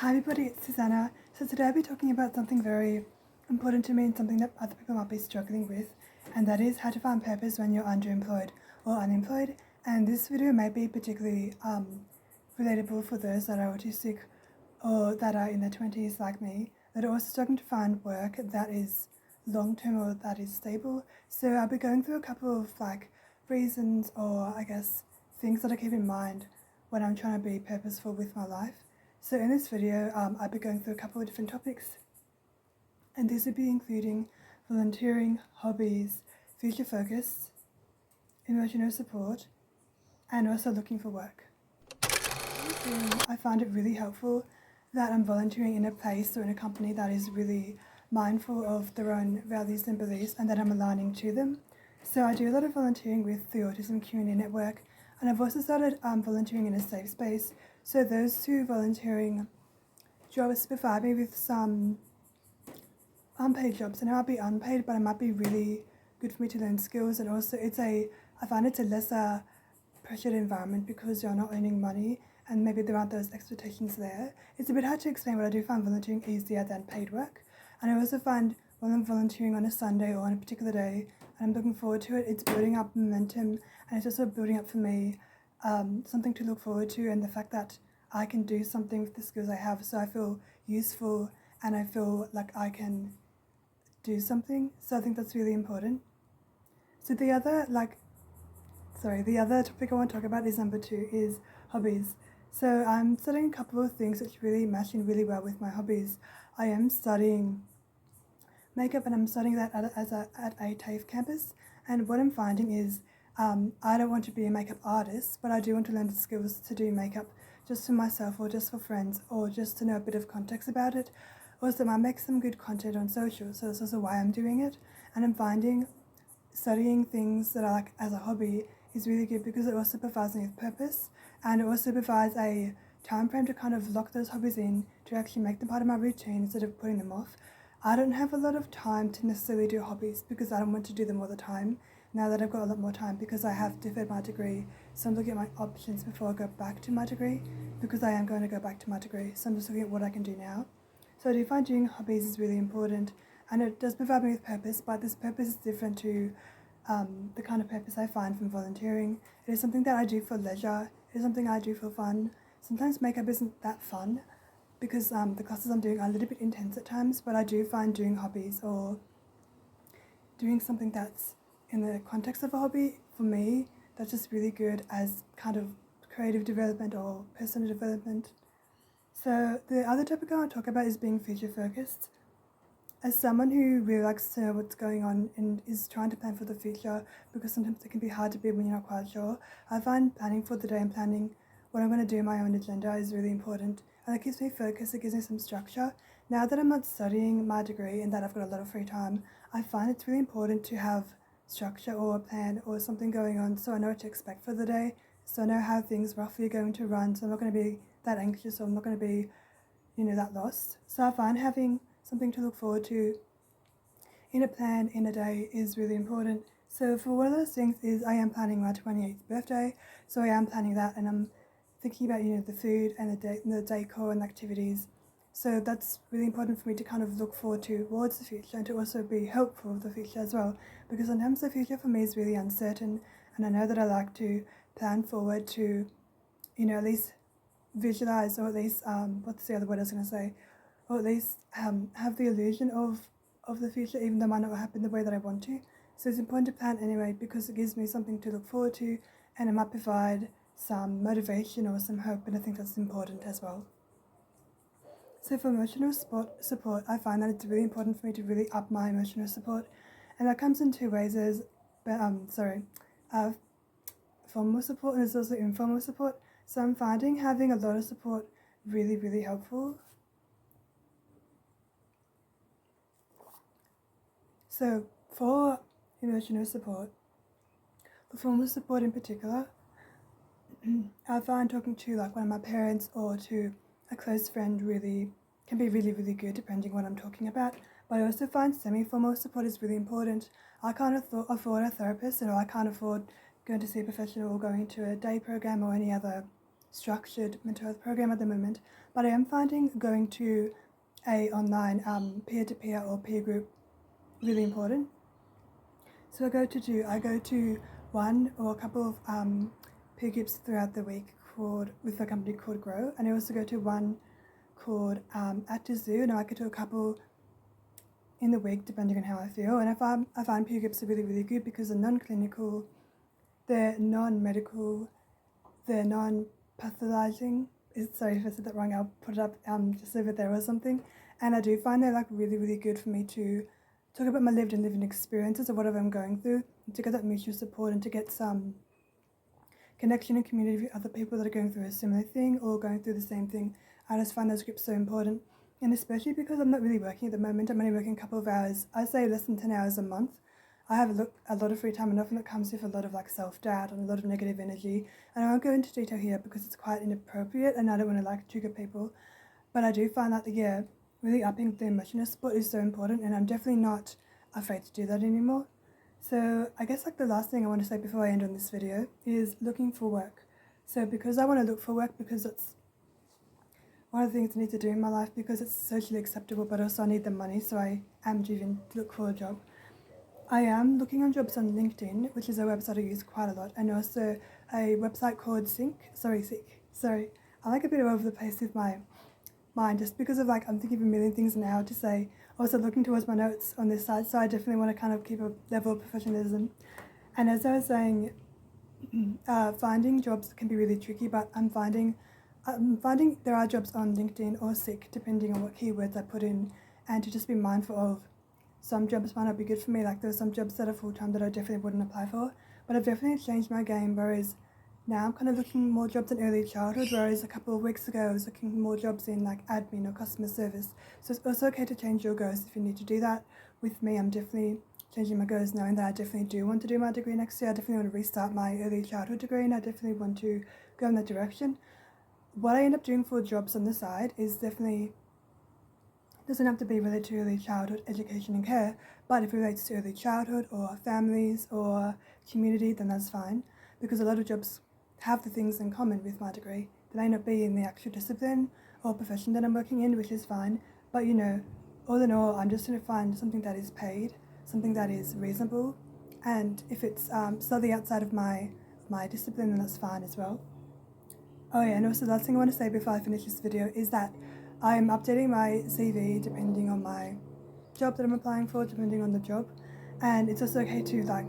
Hi everybody, it's Susanna. So today I'll be talking about something very important to me and something that other people might be struggling with, and that is how to find purpose when you're underemployed or unemployed. And this video may be particularly relatable for those that are autistic or that are in their 20s like me, that are also struggling to find work that is long-term or that is stable. So I'll be going through a couple of reasons or I guess things that I keep in mind when I'm trying to be purposeful with my life. So in this video, I'll be going through a couple of different topics, and these will be including volunteering, hobbies, future focus, emotional support, and also looking for work. I find it really helpful that I'm volunteering in a place or in a company that is really mindful of their own values and beliefs and that I'm aligning to them. So I do a lot of volunteering with the Autism Community Network, and I've also started volunteering in a safe space. So those two volunteering jobs provide me with some unpaid jobs, and it might be unpaid, but it might be really good for me to learn skills. And also I find it's a lesser pressured environment because you're not earning money and maybe there aren't those expectations there. It's a bit hard to explain, but I do find volunteering easier than paid work. And I also find when I'm volunteering on a Sunday or on a particular day and I'm looking forward to it, it's building up momentum, and it's also building up for me something to look forward to, and the fact that I can do something with the skills I have, so I feel useful and I feel like I can do something. So I think that's really important. So the other topic I want to talk about is number 2, is hobbies. So I'm studying a couple of things which really match in really well with my hobbies. I am studying makeup, and I'm studying that at a TAFE campus. And what I'm finding is I don't want to be a makeup artist, but I do want to learn the skills to do makeup just for myself or just for friends or just to know a bit of context about it. Also, I make some good content on social, so that's also why I'm doing it. And I'm finding studying things that I like as a hobby is really good because it also provides me with purpose, and it also provides a time frame to kind of lock those hobbies in to actually make them part of my routine instead of putting them off. I don't have a lot of time to necessarily do hobbies because I don't want to do them all the time. Now that I've got a lot more time because I have deferred my degree, so I'm looking at my options before I go back to my degree, because I am going to go back to my degree, so I'm just looking at what I can do now. So I do find doing hobbies is really important, and it does provide me with purpose, but this purpose is different to the kind of purpose I find from volunteering. It is something that I do for leisure, it is something I do for fun. Sometimes makeup isn't that fun because the classes I'm doing are a little bit intense at times, but I do find doing hobbies or doing something that's in the context of a hobby, for me, that's just really good as kind of creative development or personal development. So the other topic I want to talk about is being future focused. As someone who really likes to know what's going on and is trying to plan for the future, because sometimes it can be hard to be when you're not quite sure, I find planning for the day and planning what I'm going to do in my own agenda is really important, and it keeps me focused, it gives me some structure. Now that I'm not studying my degree and that I've got a lot of free time, I find it's really important to have structure or a plan or something going on so I know what to expect for the day, so I know how things roughly are going to run, so I'm not going to be that anxious or I'm not going to be, that lost. So I find having something to look forward to in a plan in a day is really important. So for one of those things is I am planning my 28th birthday, so I am planning that, and I'm thinking about the food and the decor and the activities. So that's really important for me to kind of look forward to towards the future and to also be hopeful of the future as well, because sometimes the future for me is really uncertain, and I know that I like to plan forward to at least visualize, or at least what's the other word I was going to say, or at least have the illusion of the future, even though it might not happen the way that I want to. So it's important to plan anyway because it gives me something to look forward to, and it might provide some motivation or some hope, and I think that's important as well. So for emotional support, I find that it's really important for me to really up my emotional support, and that comes in two ways. There's formal support and there's also informal support. So I'm finding having a lot of support really, really helpful. So for emotional support, for formal support in particular, I find talking to one of my parents or to a close friend can be really, really good depending on what I'm talking about. But I also find semi-formal support is really important. I can't afford a therapist, I can't afford going to see a professional or going to a day program or any other structured mental health program at the moment, but I am finding going to a online peer-to-peer or peer group really important. So I go to one or a couple of peer groups throughout the week with a company called Grow, and I also go to one called At Zoo, and I go to a couple in the week depending on how I feel. And I find peer groups are really, really good because they're non-clinical, they're non-medical, they're non-pathologizing. Sorry if I said that wrong, I'll put it up just over there or something. And I do find they're like really, really good for me to talk about my lived and living experiences of whatever I'm going through, and to get that mutual support and to get some connection and community with other people that are going through a similar thing or going through the same thing. I just find those groups so important, and especially because I'm not really working at the moment. I'm only working a couple of hours. I say less than 10 hours a month. I have a lot of free time, and often it comes with a lot of like self-doubt and a lot of negative energy. And I won't go into detail here because it's quite inappropriate and I don't want to like trigger people. But I do find that really upping the emotional support is so important, and I'm definitely not afraid to do that anymore. So I guess like the last thing I want to say before I end on this video is looking for work. So because I want to look for work, because it's one of the things I need to do in my life, because it's socially acceptable, but also I need the money, so I am driven to look for a job. I am looking on jobs on LinkedIn, which is a website I use quite a lot, and also a website called Seek. Sorry. I like a bit all over the place with my mind, just because of like I'm thinking of a million things now to say. Also looking towards my notes on this side, so I definitely want to kind of keep a level of professionalism. And as I was saying, finding jobs can be really tricky, but I'm finding there are jobs on LinkedIn or Seek, depending on what keywords I put in, and to just be mindful of some jobs might not be good for me. Like there's some jobs that are full-time that I definitely wouldn't apply for, but I've definitely changed my game, whereas now I'm kind of looking more jobs in early childhood, whereas a couple of weeks ago I was looking more jobs in like admin or customer service. So it's also okay to change your goals if you need to do that. With me, I'm definitely changing my goals, knowing that I definitely do want to do my degree next year. I definitely want to restart my early childhood degree, and I definitely want to go in that direction. What I end up doing for jobs on the side is definitely doesn't have to be related to early childhood education and care, but if it relates to early childhood or families or community, then that's fine, because a lot of jobs have the things in common with my degree. They may not be in the actual discipline or profession that I'm working in, which is fine, but all in all, I'm just going to find something that is paid, something that is reasonable, and if it's slightly outside of my discipline, then that's fine as well. Oh yeah, and also the last thing I want to say before I finish this video is that I'm updating my CV depending on my job that I'm applying for, depending on the job, and it's also okay to like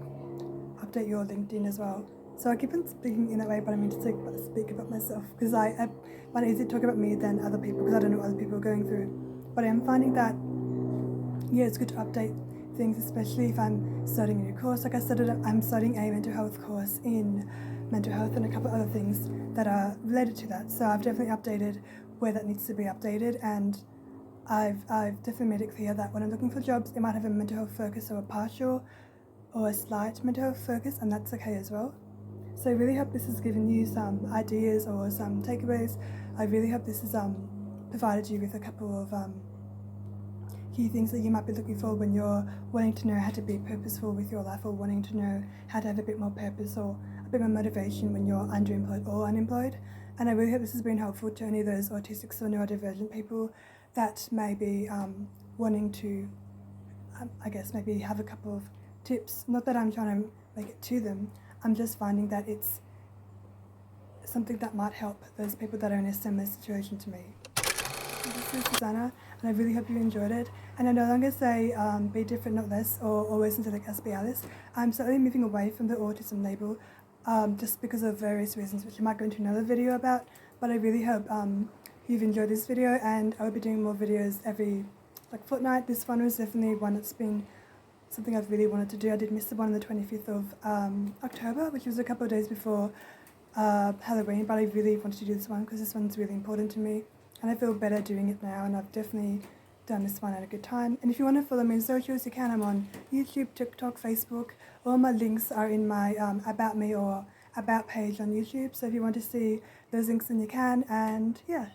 update your LinkedIn as well. So I keep on speaking in that way, but I mean to speak about myself, because I find it easier to talk about me than other people, because I don't know what other people are going through. But I am finding that it's good to update things, especially if I'm starting a new course. Like I'm studying a mental health course in mental health and a couple of other things that are related to that. So I've definitely updated where that needs to be updated, and I've definitely made it clear that when I'm looking for jobs, it might have a mental health focus or a partial or a slight mental health focus, and that's okay as well. So I really hope this has given you some ideas or some takeaways. I really hope this has provided you with a couple of key things that you might be looking for when you're wanting to know how to be purposeful with your life, or wanting to know how to have a bit more purpose or a bit more motivation when you're underemployed or unemployed. And I really hope this has been helpful to any of those autistics or neurodivergent people that may be wanting to, I guess, maybe have a couple of tips. Not that I'm trying to make it to them, I'm just finding that it's something that might help those people that are in a similar situation to me. This is Susannah, and I really hope you enjoyed it. And I no longer say be different, not less, or always into like SBLs. I'm slowly moving away from the autism label, just because of various reasons, which I might go into another video about. But I really hope you've enjoyed this video, and I will be doing more videos every fortnight. This one was definitely one that's been something I've really wanted to do. I did miss the one on the 25th of October, which was a couple of days before Halloween, but I really wanted to do this one because this one's really important to me, and I feel better doing it now, and I've definitely done this one at a good time. And if you want to follow me on socials, you can. I'm on YouTube, TikTok, Facebook. All my links are in my About Me or About page on YouTube, so if you want to see those links, then you can. And yeah,